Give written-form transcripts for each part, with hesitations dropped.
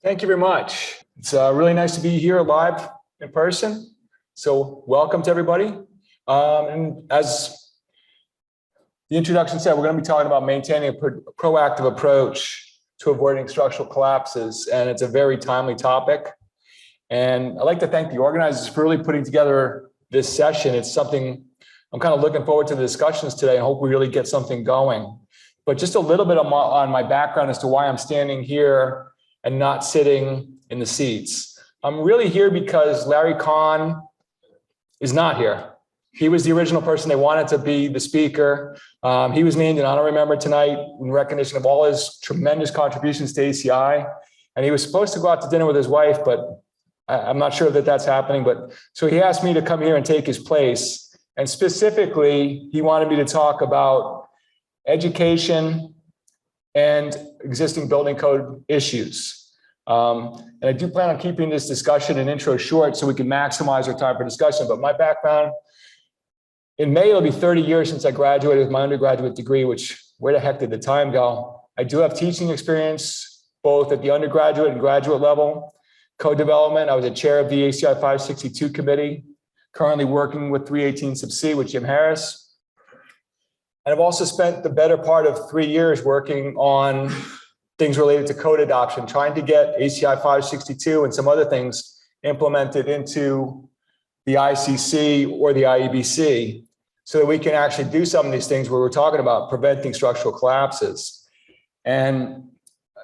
Thank you very much. It's really nice to be here live in person. So welcome to everybody. And as the introduction said, we're going to be talking about maintaining a proactive approach to avoiding structural collapses. And it's a very timely topic. And I'd like to thank the organizers for really putting together this session. It's something I'm kind of looking forward to the discussions today. I hope we really get something going. But just a little bit on my background as to why I'm standing here and not sitting in the seats. I'm really here because Larry Kahn is not here. He was the original person they wanted to be the speaker. He was named an honorary member tonight in recognition of all his tremendous contributions to ACI. And he was supposed to go out to dinner with his wife, but I'm not sure that that's happening. But so he asked me to come here and take his place. And specifically, he wanted me to talk about education and existing building code issues. And I do plan on keeping this discussion and intro short so we can maximize our time for discussion. But my background, in May, it'll be 30 years since I graduated with my undergraduate degree, which where the heck did the time go? I do have teaching experience, both at the undergraduate and graduate level. Co-development, I was a chair of the ACI 562 committee, currently working with 318 sub C with Jim Harris. And I've also spent the better part of 3 years working on things related to code adoption, trying to get ACI 562 and some other things implemented into the ICC or the IEBC so that we can actually do some of these things where we're talking about preventing structural collapses. And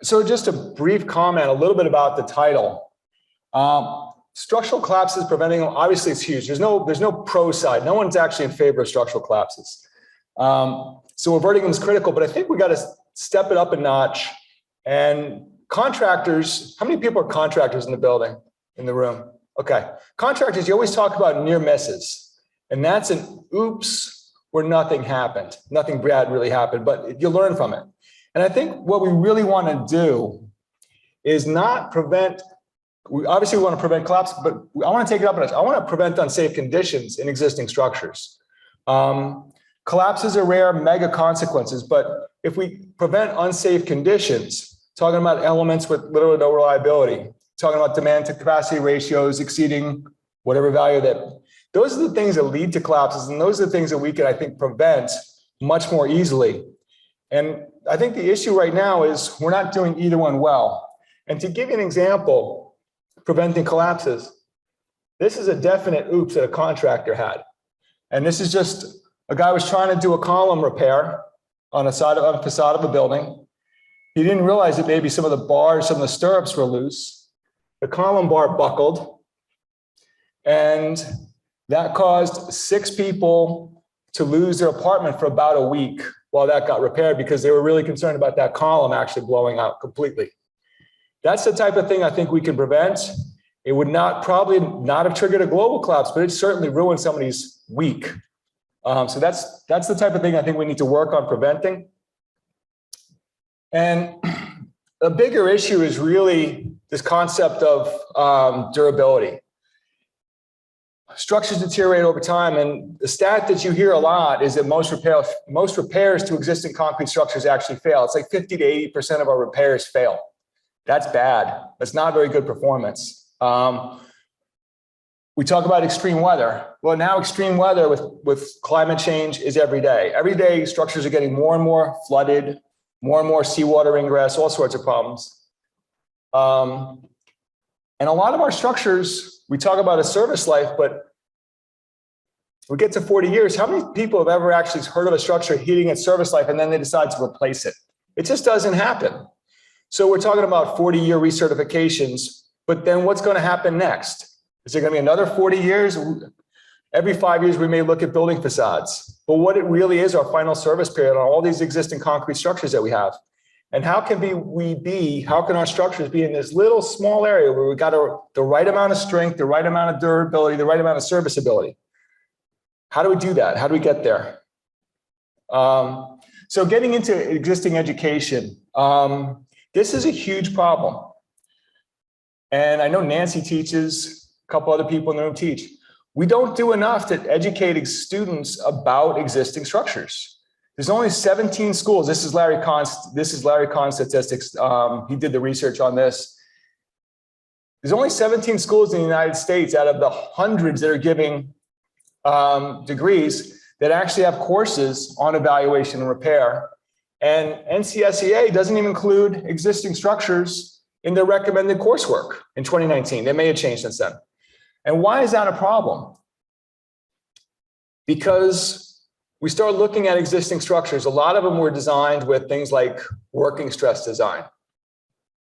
so just a brief comment, a little bit about the title. Structural collapses preventing, obviously it's huge. There's no pro side. No one's actually in favor of structural collapses. So averting them is critical, but I think we got to step it up a notch. And contractors, how many people are contractors in the building, in the room? Okay. Contractors, you always talk about near misses. And that's an oops where nothing happened. Nothing bad really happened, but you learn from it. And I think what we really want to do is not prevent, obviously we want to prevent collapse, but I want to take it up a notch. I want to prevent unsafe conditions in existing structures. Collapses are rare, mega consequences, but if we prevent unsafe conditions, talking about elements with little or no reliability, talking about demand to capacity ratios exceeding whatever value that, those are the things that lead to collapses, and those are the things that we can, I think, prevent much more easily. And I think the issue right now is we're not doing either one well. And to give you an example, preventing collapses, this is a definite oops that a contractor had. And this is just, a guy was trying to do a column repair on a facade of a building. He didn't realize that maybe some of the bars, some of the stirrups were loose. The column bar buckled, and that caused 6 people to lose their apartment for about a week while that got repaired because they were really concerned about that column actually blowing out completely. That's the type of thing I think we can prevent. It would probably not have triggered a global collapse, but it certainly ruined somebody's week. So that's the type of thing I think we need to work on preventing. And a bigger issue is really this concept of durability. Structures deteriorate over time, and the stat that you hear a lot is that most repairs to existing concrete structures actually fail. It's like 50 to 80% of our repairs fail. That's bad. That's not very good performance. We talk about extreme weather. Well, now extreme weather with climate change is every day. Every day, structures are getting more and more flooded, more and more seawater ingress, all sorts of problems. And a lot of our structures, we talk about a service life, but we get to 40 years. How many people have ever actually heard of a structure hitting its service life and then they decide to replace it? It just doesn't happen. So we're talking about 40-year recertifications, but then what's going to happen next? Is there going to be another 40 years? Every 5 years, we may look at building facades. But what it really is our final service period on all these existing concrete structures that we have. And how can our structures be in this little small area where we got the right amount of strength, the right amount of durability, the right amount of serviceability? How do we do that? How do we get there? So getting into existing education, this is a huge problem. And I know Nancy teaches, a couple other people in the room teach. We don't do enough to educate students about existing structures. There's only 17 schools. This is Larry Kahn's statistics. He did the research on this. There's only 17 schools in the United States out of the hundreds that are giving degrees that actually have courses on evaluation and repair. And NCSEA doesn't even include existing structures in their recommended coursework in 2019. They may have changed since then. And why is that a problem? Because we start looking at existing structures. A lot of them were designed with things like working stress design.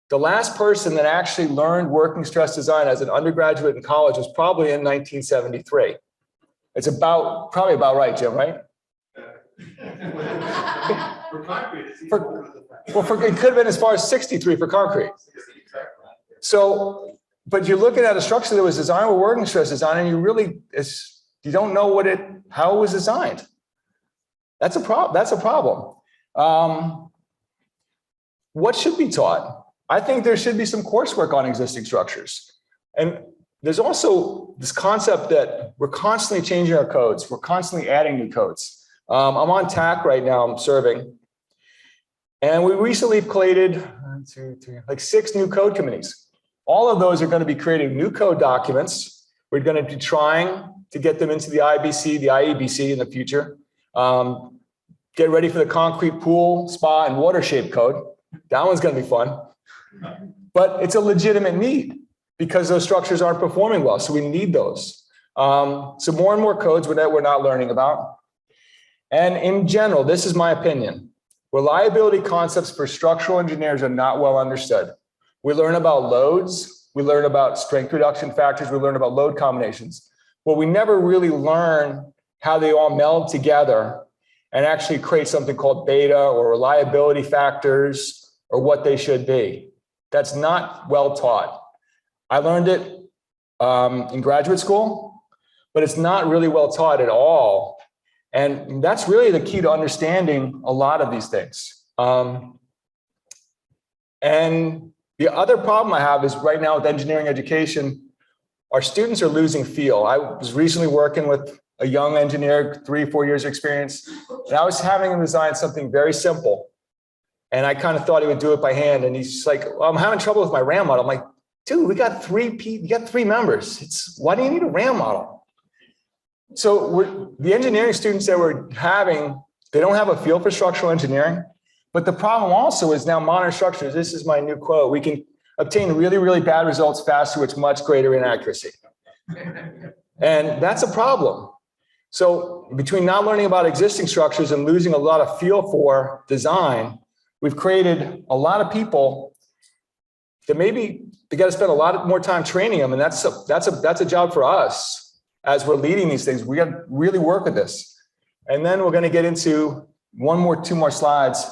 The last person that actually learned working stress design as an undergraduate in college was probably in 1973. It's probably about right, Jim, right? For concrete, it's it could have been as far as 63 for concrete. So, but you're looking at a structure that was designed with working stress design, and you don't know how it was designed. That's a problem. What should be taught? I think there should be some coursework on existing structures. And there's also this concept that we're constantly changing our codes. We're constantly adding new codes. I'm on TAC right now, I'm serving. And we recently created 6 new code committees. All of those are going to be creating new code documents. We're going to be trying to get them into the IBC, the IEBC in the future. Get ready for the concrete pool, spa, and water shape code. That one's going to be fun. But it's a legitimate need because those structures aren't performing well. So we need those. So more and more codes that we're not learning about. And in general, this is my opinion. Reliability concepts for structural engineers are not well understood. We learn about loads. We learn about strength reduction factors. We learn about load combinations. But we never really learn how they all meld together and actually create something called beta or reliability factors or what they should be. That's not well taught. I learned it in graduate school, but it's not really well taught at all. And that's really the key to understanding a lot of these things. And the other problem I have is right now with engineering education, our students are losing feel. I was recently working with a young engineer, 3 or 4 years of experience, and I was having him design something very simple. And I kind of thought he would do it by hand. And he's just like, well, I'm having trouble with my RAM model. I'm like, dude, we got 3 members. Why do you need a RAM model? So the engineering students that we're having, they don't have a feel for structural engineering. But the problem also is now modern structures, this is my new quote, we can obtain really, really bad results faster with much greater inaccuracy. And that's a problem. So between not learning about existing structures and losing a lot of feel for design, we've created a lot of people that maybe they got to spend a lot more time training them. And that's a job for us as we're leading these things. We got to really work with this. And then we're going to get into 2 more slides.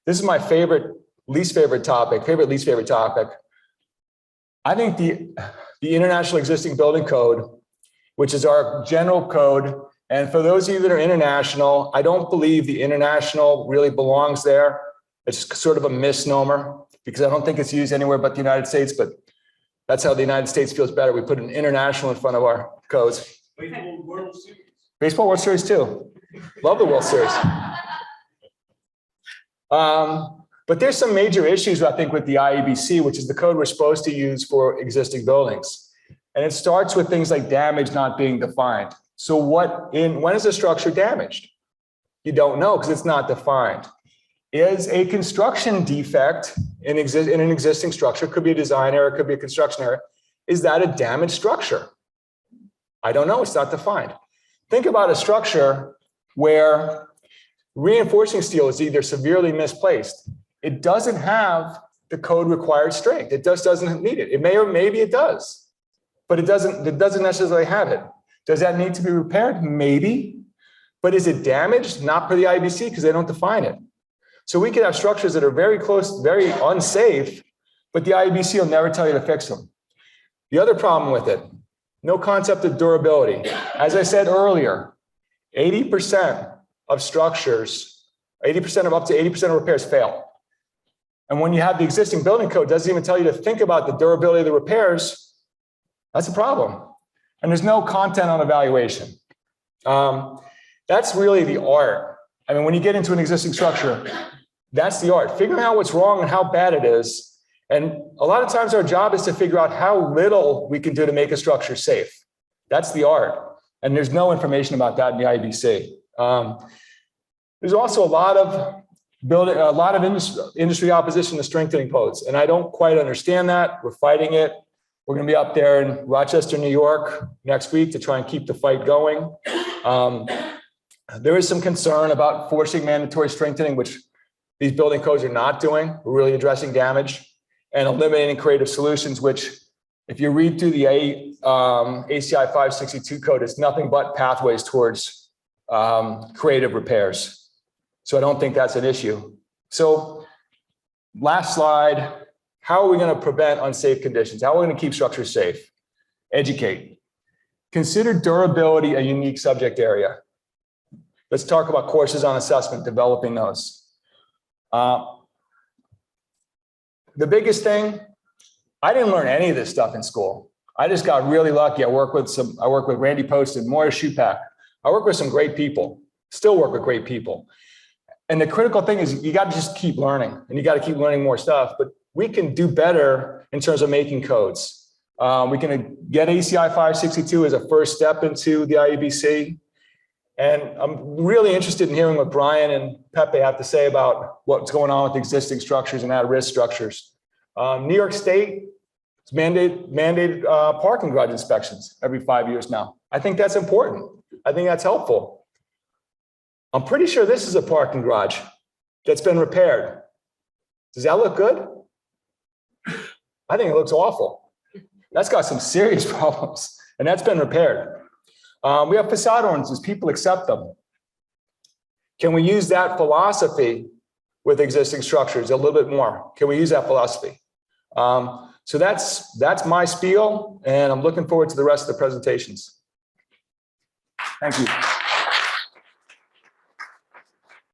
This is my least favorite topic. I think the International Existing Building Code, which is our general code. And for those of you that are international, I don't believe the international really belongs there. It's sort of a misnomer because I don't think it's used anywhere but the United States, but that's how the United States feels better. We put an international in front of our codes. Baseball World Series. Baseball World Series too. Love the World Series. But there's some major issues, I think, with the IEBC, which is the code we're supposed to use for existing buildings. And it starts with things like damage not being defined. So when is a structure damaged? You don't know because it's not defined. Is a construction defect in an existing structure, could be a design error, could be a construction error, is that a damaged structure? I don't know, it's not defined. Think about a structure where reinforcing steel is either severely misplaced. It doesn't have the code required strength. It just doesn't need it. It may or maybe it does, but it doesn't necessarily have it. Does that need to be repaired? Maybe. But is it damaged? Not per the IBC because they don't define it. So we could have structures that are very close, very unsafe, but the IBC will never tell you to fix them. The other problem with it, no concept of durability. As I said earlier, 80% of structures, up to 80% of repairs fail. And when you have the existing building code, doesn't even tell you to think about the durability of the repairs, that's a problem. And there's no content on evaluation. That's really the art. I mean, when you get into an existing structure, that's the art. Figuring out what's wrong and how bad it is, And a lot of times our job is to figure out how little we can do to make a structure safe. That's the art. And there's no information about that in the IBC. There's also a lot of industry opposition to strengthening codes. And I don't quite understand that. We're fighting it. We're going to be up there in Rochester, New York next week to try and keep the fight going. There is some concern about forcing mandatory strengthening, which these building codes are not doing. We're really addressing damage and eliminating creative solutions, which if you read through the ACI 562 code, it's nothing but pathways towards creative repairs. So I don't think that's an issue. So last slide, how are we going to prevent unsafe conditions? How are we going to keep structures safe? Educate. Consider durability a unique subject area. Let's talk about courses on assessment, developing those. The biggest thing, I didn't learn any of this stuff in school. I just got really lucky. I work with Randy Post and Moira Shupak. I work with some great people, still work with great people. And the critical thing is you got to just keep learning and you got to keep learning more stuff, but we can do better in terms of making codes. We can get ACI 562 as a first step into the IEBC. And I'm really interested in hearing what Brian and Pepe have to say about what's going on with existing structures and at-risk structures. New York State has mandated parking garage inspections every 5 years now. I think that's important. I think that's helpful. I'm pretty sure this is a parking garage that's been repaired. Does that look good? I think it looks awful. That's got some serious problems, and that's been repaired. We have facade ordinances, people accept them. Can we use that philosophy with existing structures a little bit more? Can we use that philosophy? So that's my spiel, and I'm looking forward to the rest of the presentations. Thank you.